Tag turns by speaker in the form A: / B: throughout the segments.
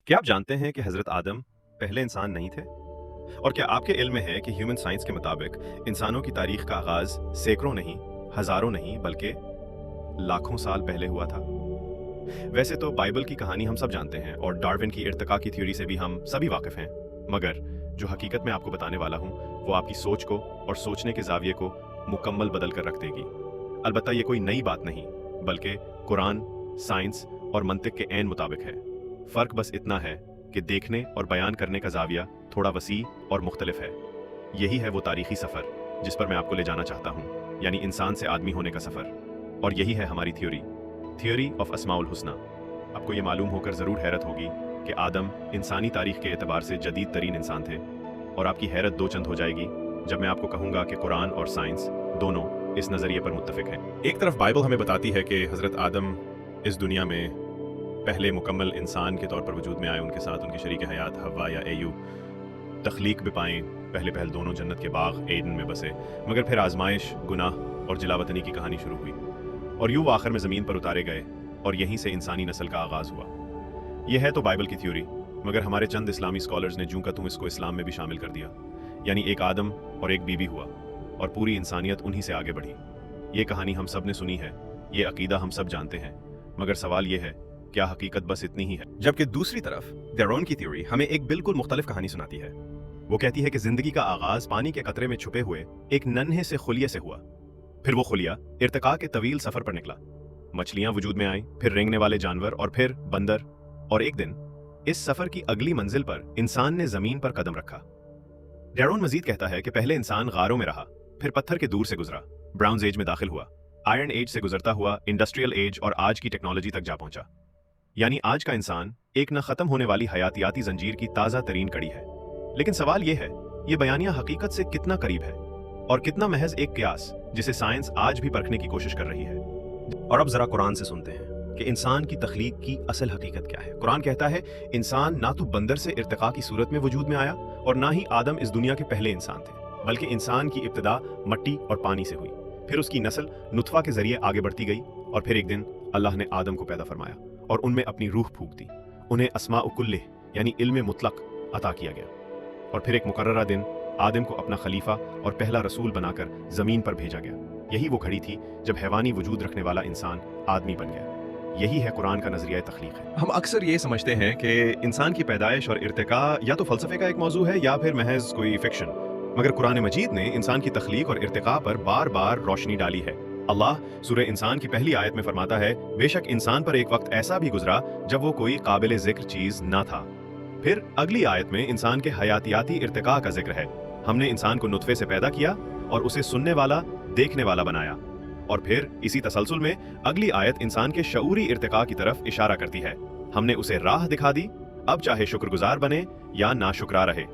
A: क्या आप जानते हैं कि हज़रत आदम पहले इंसान नहीं थे? और क्या आपके इल्म में है कि ह्यूमन साइंस के मुताबिक इंसानों की तारीख का आगाज़ सैकड़ों नहीं, हज़ारों नहीं बल्कि लाखों साल पहले हुआ था? वैसे तो बाइबल की कहानी हम सब जानते हैं और डार्विन की इर्तिका की थ्योरी से भी हम सभी वाकिफ़ हैं, मगर जो हकीकत मैं आपको बताने वाला हूँ वो आपकी सोच को और सोचने के ज़ाविये को मुकम्मल बदल कर रख देगी। अलबत्ता ये कोई नई बात नहीं बल्कि कुरान, साइंस और मंतिक के ऐन मुताबिक है। फ़र्क बस इतना है कि देखने और बयान करने का ज़ाविया थोड़ा वसी और मुख्तलिफ है। यही है वो तारीखी सफ़र जिस पर मैं आपको ले जाना चाहता हूँ, यानी इंसान से आदमी होने का सफ़र। और यही है हमारी थ्योरी ऑफ अस्माउल हुस्ना। आपको ये मालूम होकर ज़रूर हैरत होगी कि आदम इंसानी तारीख के एतबार से जदीद तरीन इंसान थे, और आपकी हैरत दो चंद हो जाएगी जब मैं आपको कहूँगा कि कुरान और साइंस दोनों इस नज़रिए पर मुत्तफ़िक हैं। एक तरफ बाइबल हमें बताती है कि हज़रत आदम इस दुनिया में पहले मुकम्मल इंसान के तौर पर वजूद में आए, उनके साथ उनकी शरीक हयात हवा या एयू तख्लीक भी पाएँ। पहले दोनों जन्नत के बाग एडन में बसे, मगर फिर आजमाइश, गुनाह और जलावतनी की कहानी शुरू हुई और यूँ आखिर में ज़मीन पर उतारे गए, और यहीं से इंसानी नस्ल का आगाज़ हुआ। यह है तो बाइबल की थ्योरी, मगर हमारे चंद इस्लामी स्कॉलर्स ने जूँ का तूँ इसको इस्लाम में भी शामिल कर दिया, यानी एक आदम और एक बीबी हुआ और पूरी इंसानियत उन्हीं से आगे बढ़ी। ये कहानी हम सब ने सुनी है, ये अकीदा हम सब जानते हैं, मगर सवाल ये है क्या हकीकत बस इतनी ही है? जबकि दूसरी तरफ डेरोन की थ्योरी हमें एक बिल्कुल मुख्तलिफ कहानी सुनाती है। वो कहती है कि जिंदगी का आगाज पानी के कतरे में छुपे हुए एक नन्हे से खुलिये से हुआ। फिर वो खुलिया इर्तिका के तवील सफर पर निकला। मछलियां वजूद में आई, फिर रेंगने वाले जानवर और फिर बंदर, और एक दिन इस सफर की अगली मंजिल पर इंसान ने जमीन पर कदम रखा। डेरोन मजीद कहता है कि पहले इंसान गारों में रहा, फिर पत्थर के दूर से गुजरा, ब्राउन्स एज में दाखिल हुआ, आयरन एज से गुजरता हुआ इंडस्ट्रियल एज और आज की टेक्नोलॉजी तक जा पहुंचा। यानी आज का इंसान एक न खत्म होने वाली हयातियाती जंजीर की ताजा तरीन कड़ी है। लेकिन सवाल यह है, ये बयानिया हकीकत से कितना करीब है और कितना महज एक कियास जिसे साइंस आज भी परखने की कोशिश कर रही है। और अब जरा कुरान से सुनते हैं कि इंसान की तख्लीक की असल हकीकत क्या है। कुरान कहता है इंसान ना तो बंदर से इर्तिका की सूरत में वजूद में आया और ना ही आदम इस दुनिया के पहले इंसान थे, बल्कि इंसान की इब्तिदा मट्टी और पानी से हुई, फिर उसकी नस्ल नुतफा के जरिए आगे बढ़ती गई, और फिर एक दिन अल्लाह ने आदम को पैदा फरमाया और उनमें अपनी रूह फूंक दी। उन्हें अस्मा कुल्ले यानी इल्म मुतलक अता किया गया, और फिर एक मुकर्ररा दिन आदम को अपना खलीफा और पहला रसूल बनाकर जमीन पर भेजा गया। यही वो घड़ी थी जब हैवानी वजूद रखने वाला इंसान आदमी बन गया। यही है कुरान का नजरिया तख्लीक है। हम अक्सर ये समझते हैं कि इंसान की पैदाइश और इर्तिका या तो फलसफे का एक मौजू है या फिर महज कोई फिक्शन, मगर कुरान मजीद ने इंसान की तख्लीक और इर्तिका पर बार बार रोशनी डाली है। अल्लाह सूरह इंसान की पहली आयत में फरमाता है, बेशक इंसान पर एक वक्त ऐसा भी गुजरा जब वो कोई काबिल जिक्र चीज ना था। फिर अगली आयत में इंसान के हयातियाती इर्तिका का जिक्र है। हमने इंसान को नुतफे से पैदा किया और उसे सुनने वाला, देखने वाला बनाया। और फिर इसी तसलसल में अगली आयत इंसान के शऊरी इर्तिका की तरफ इशारा करती है। हमने उसे राह दिखा दी, अब चाहे शुक्रगुजार बने या नाशुक्रा रहे।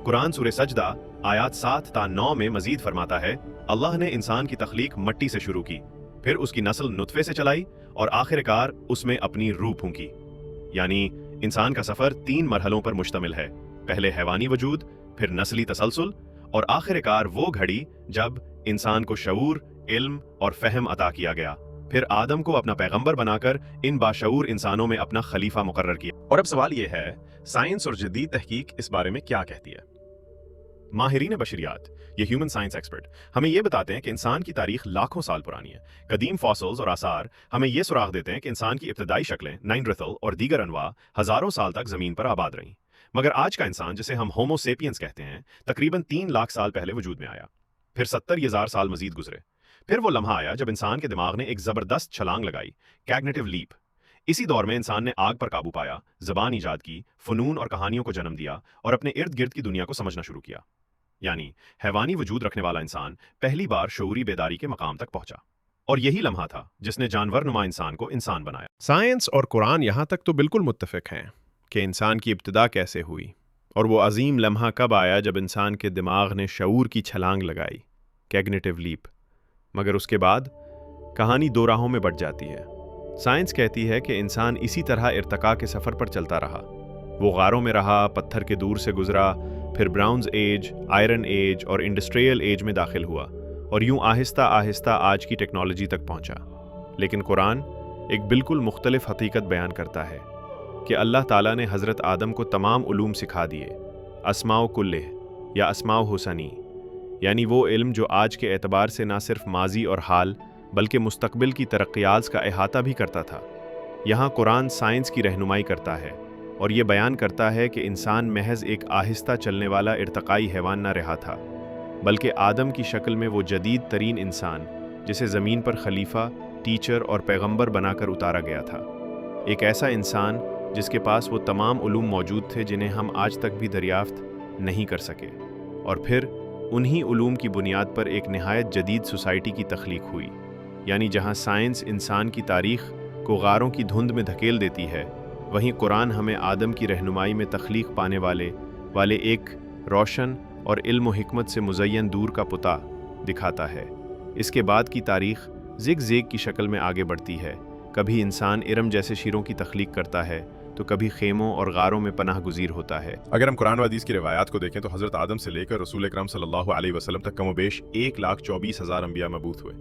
A: कुरान सूरह सजदा आयत 7 ता 9 में मजीद फरमाता है, अल्लाह ने इंसान की तख्लीक मट्टी से शुरू की, फिर उसकी नस्ल नुतफे से चलाई और आखिरकार उसमें अपनी रूह फूंकी। यानी इंसान का सफर 3 मरहलों पर मुश्तमिल है। पहले हैवानी वजूद, फिर नस्ली तसलसल और आखिरकार वो घड़ी जब इंसान को शऊर, इल्म और फहम अता किया गया। फिर आदम को अपना पैगंबर बनाकर इन बाशऊर इंसानों में अपना खलीफा मुकर्रर किया। और अब सवाल ये है, साइंस और जदीद तहकीक इस बारे में क्या कहती है? माहिरीन बशरियात, ये ह्यूमन साइंस एक्सपर्ट हमें ये बताते हैं कि इंसान की तारीख लाखों साल पुरानी है। कदीम फॉसिल्स और आसार हमें ये सुराग देते हैं कि इंसान की इब्तदाई शक्लें, नाइनड्रिथल और दीगर अनवा हजारों साल तक जमीन पर आबाद रहीं। मगर आज का इंसान, जिसे हम होमो सेपियंस कहते हैं, तकरीबन 3 लाख साल पहले वजूद में आया। फिर 70,000 साल मजीद गुजरे। फिर वो लम्हा आया जब इंसान के दिमाग ने एक जबरदस्त छलांग लगाई, कैग्निटिव लीप। इसी दौर में इंसान ने आग पर काबू पाया, जबान ईजाद की, फनून और कहानियों को जन्म दिया और अपने इर्द गिर्द की दुनिया को समझना शुरू किया। यानी हैवानी वजूद रखने वाला इंसान पहली बार शऊरी बेदारी के मकाम तक पहुंचा, और यही लम्हा था जिसने जानवर नुमा इंसान को इंसान बनाया। साइंस और कुरान यहाँ तक तो बिल्कुल मुत्तफिक हैं कि इंसान की इब्तिदा कैसे हुई, और वो अजीम लम्हा कब आया जब इंसान के दिमाग ने शऊर की छलांग लगाई, कैग्निटिव लीप। मगर उसके बाद कहानी 2 राहों में बढ़ जाती है। साइंस कहती है कि इंसान इसी तरह इर्तिका के सफ़र पर चलता रहा। वो गारों में रहा, पत्थर के दूर से गुजरा, फिर ब्राउन्स एज, आयरन एज और इंडस्ट्रियल एज में दाखिल हुआ, और यूं आहिस्ता आहिस्ता आज की टेक्नोलॉजी तक पहुंचा। लेकिन कुरान एक बिल्कुल मुख्तलिफ हकीकत बयान करता है। کہ اللہ ताला ने हज़रत आदम को तमाम उलूम सिखा दिए, अस्माउ कुल्लिह या अस्माउ हुसनी, यानी वो इल्म जो आज के एतबार से ना सिर्फ माजी और हाल बल्कि मुस्तकबिल की तरक्यात का अहाता भी करता था। यहाँ कुरान साइंस की रहनुमाई करता है और ये बयान करता है कि इंसान महज एक आहिस्ता चलने वाला इर्तकाई हैवान न रहा था, बल्कि आदम की शक्ल में वो जदीद तरीन इंसान जिसे ज़मीन पर खलीफा, टीचर और पैगंबर बनाकर उतारा गया था। एक ऐसा इंसान जिसके पास वो तमाम उलूम मौजूद थे जिन्हें हम आज तक भी दरियाफ्त नहीं कर सके, और फिर उन्हीं उलूम की बुनियाद पर एक नहायत जदीद सोसाइटी की तख्लीक हुई, यानी जहाँ साइंस इंसान की तारीख़ को गारों की धुंध में धकेल देती है, वहीं कुरान हमें आदम की रहनुमाई में तख्लीक पाने वाले एक रोशन और इल्म व हिकमत से मुज़य्यन दूर का पुता दिखाता है। इसके बाद की तारीख़ ज़िग-ज़ैग की शक्ल में आगे बढ़ती है। कभी इंसान इरम जैसे शीरों की तख्लीक करता है तो कभी खेमों और गारों में पनाह गुज़ीर होता है।
B: अगर हम कुरान व हदीस की रिवायात को देखें तो हज़रत आदम से लेकर रसूल अकरम सल्लल्लाहु अलैहि वसल्लम तक कमोबेश 1,24,000 अंबिया मबूथ हुए।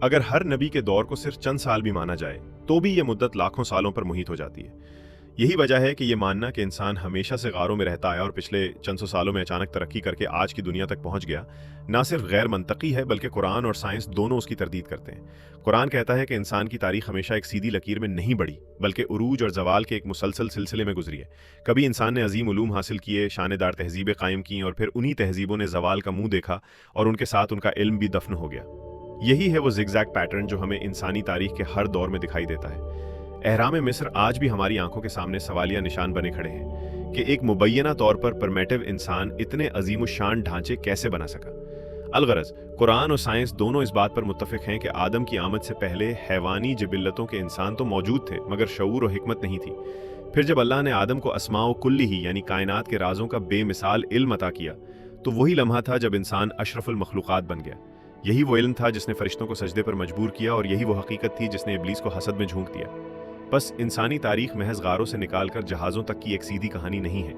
B: अगर हर नबी के दौर को सिर्फ चंद साल भी माना जाए तो भी ये मुद्दत लाखों सालों पर मुहित हो जाती है। यही वजह है कि ये मानना कि इंसान हमेशा से गारों में रहता है और पिछले चंद सौ सालों में अचानक तरक्की करके आज की दुनिया तक पहुंच गया, ना सिर्फ गैर मंतकी है बल्कि कुरान और साइंस दोनों उसकी तरदीद करते हैं। कुरान कहता है कि इंसान की तारीख हमेशा एक सीधी लकीर में नहीं बढ़ी बल्कि उरूज और जवाल के एक मुसलसल सिलसिले में गुजरी है। कभी इंसान ने अजीम उलूम हासिल किए, शानदार तहजीबें कायम की और फिर उन्हीं तहजीबों ने जवाल का मुंह देखा और उनके साथ उनका इल्म भी दफन हो गया। यही है वो जिगजैग पैटर्न जो हमें इंसानी तारीख के हर दौर में दिखाई देता है। एहराम मिस्र आज भी हमारी आंखों के सामने सवालिया निशान बने खड़े हैं कि एक मुबैना तौर पर परमेटिव इंसान इतने अजीम शान ढांचे कैसे बना सका। अलगरज कुरान और साइंस दोनों इस बात पर मुत्तफिक हैं कि आदम की आमद से पहले हैवानी जिबिल्लतों के इंसान तो मौजूद थे मगर शऊर और हिकमत नहीं थी। फिर जब अल्लाह ने आदम को अस्माओ कुल्ली ही यानी कायनात के राजों का बेमिसाल इल्म अता किया तो वही लम्हा था जब इंसान अशरफुल मखलूक़ात बन गया। यही वो इल्म था जिसने फरिश्तों को सजदे पर मजबूर किया और यही वो हकीकत थी जिसने इब्लीस को हसद में झोंक दिया। बस इंसानी तारीख महज गारों से निकालकर जहाज़ों तक की एक सीधी कहानी नहीं है,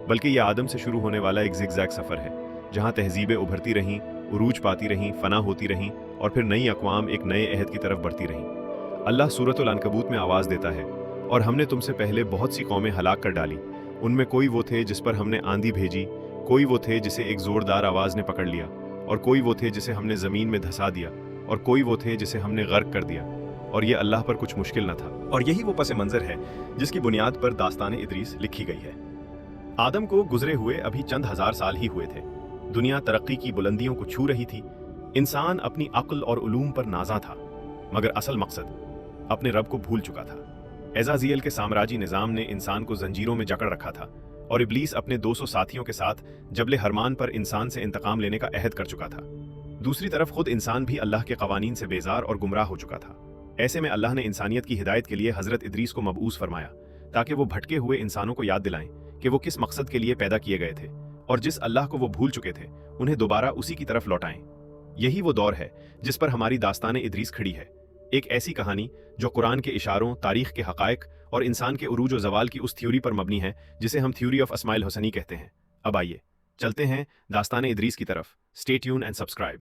B: बल्कि यह आदम से शुरू होने वाला एक ज़िगज़ैग सफ़र है जहाँ तहजीबें उभरती रहीं, उरूज पाती रहीं, फना होती रहीं और फिर नई अक़वाम एक नए अहद की तरफ बढ़ती रहीं। अल्लाह सूरतुल अनकबूत में आवाज़ देता है, और हमने तुमसे पहले बहुत सी कौमें हलाक कर डाली। उनमें कोई वो थे जिस पर हमने आंधी भेजी, कोई वो थे जिसे एक ज़ोरदार आवाज़ ने पकड़ लिया, और कोई वो थे जिसे हमने ज़मीन में धंसा दिया, और कोई वो थे जिसे हमने गर्क कर दिया, और ये अल्लाह पर कुछ मुश्किल न था। और यही वो पस मंज़र है जिसकी बुनियाद पर दास्तान इदरीस लिखी गई है। आदम को गुजरे हुए अभी चंद हज़ार साल ही हुए थे। दुनिया तरक्की की बुलंदियों को छू रही थी। इंसान अपनी अक्ल और उलूम पर नाजा था, मगर असल मकसद अपने रब को भूल चुका था। एज़ाज़ियल के साम्राज्य निज़ाम ने इंसान को जंजीरों में जकड़ रखा था और इब्लीस अपने 200 साथियों के साथ जबले हरमान पर इंसान से इंतकाम लेने का अहद कर चुका था। दूसरी तरफ खुद इंसान भी अल्लाह के कवानीन से बेजार और गुमराह हो चुका था। ऐसे में अल्लाह ने इंसानियत की हिदायत के लिए हज़रत इदरीस को मबऊस फरमाया ताकि वो भटके हुए इंसानों को याद दिलाएं कि वो किस मकसद के लिए पैदा किए गए थे और जिस अल्लाह को वो भूल चुके थे उन्हें दोबारा उसी की तरफ लौटाएं। यही वो दौर है जिस पर हमारी दास्तान इदरीस खड़ी है, एक ऐसी कहानी जो कुरान के इशारों, तारीख के हक़ाइक़ और इंसान के उरूज और ज़वाल की उस थ्योरी पर मबनी है जिसे हम थ्योरी ऑफ अस्माइल हुसनी कहते हैं। अब आइए चलते हैं दास्तान इदरीस की तरफ। Stay tune and subscribe.